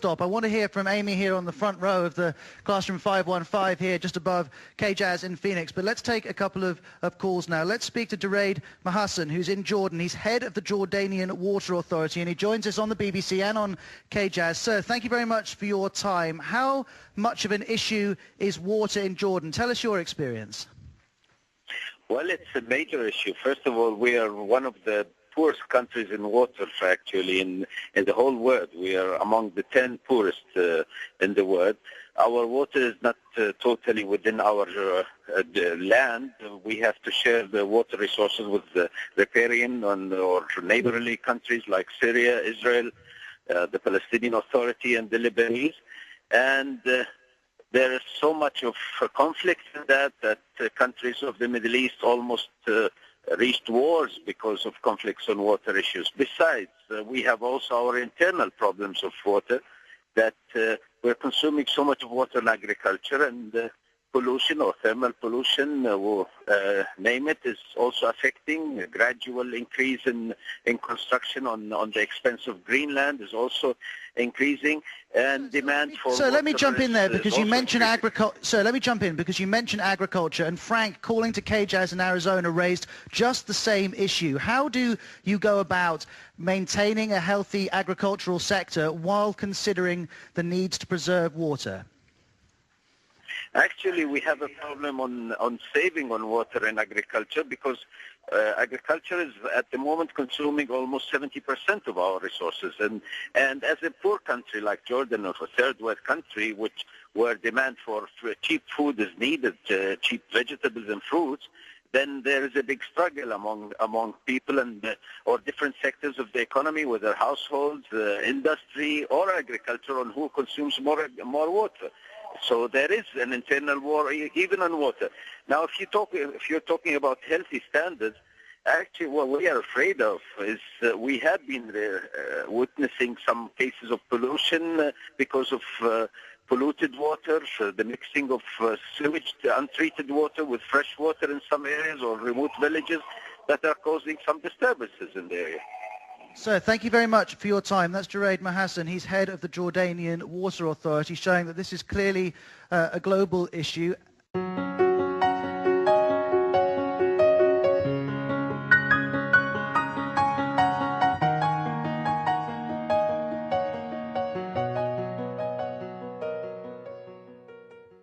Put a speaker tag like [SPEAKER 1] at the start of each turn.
[SPEAKER 1] stop. I want to hear from Amy here on the front row of the classroom 515 here, just above KJZZ in Phoenix. But let's take a couple of calls now. Let's speak to Duraid Mahassan, who's in Jordan. He's head of the Jordanian Water Authority, and he joins us on the BBC and on KJZZ. Sir, thank you very much for your time. How much of an issue is water in Jordan? Tell us your experience.
[SPEAKER 2] Well, it's a major issue. First of all, we are one of the poorest countries in water, actually, in the whole world. We are among the 10 poorest in the world. Our water is not totally within our land. We have to share the water resources with the riparian or neighborly countries like Syria, Israel, the Palestinian Authority, and the Lebanese. And there is so much of conflict in that countries of the Middle East almost reached wars because of conflicts on water issues. Besides, we have also our internal problems of water, that we're consuming so much of water in agriculture, and pollution or thermal pollution, name it, is also affecting. A gradual increase in construction on the expense of Greenland is also increasing, and demand for
[SPEAKER 1] So let me jump in there because you mentioned
[SPEAKER 2] agriculture.
[SPEAKER 1] So let me jump in because you mentioned agriculture, and Frank, calling to KJZZ in Arizona, raised just the same issue. How do you go about maintaining a healthy agricultural sector while considering the needs to preserve water?
[SPEAKER 2] Actually, we have a problem on saving on water in agriculture, because agriculture is at the moment consuming almost 70% of our resources. And as a poor country like Jordan, or a third world country, where demand for cheap food is needed, cheap vegetables and fruits, then there is a big struggle among people or different sectors of the economy, whether households, industry, or agriculture, on who consumes more water. So there is an internal war even on water. Now, if you're talking about healthy standards, actually what we are afraid of is we have been witnessing some cases of pollution because of polluted water, the mixing of sewage, untreated water with fresh water in some areas or remote villages that are causing some disturbances in the area.
[SPEAKER 1] Sir, thank you very much for your time. That's Duraid Mahassan. He's head of the Jordanian Water Authority, showing that this is clearly a global issue.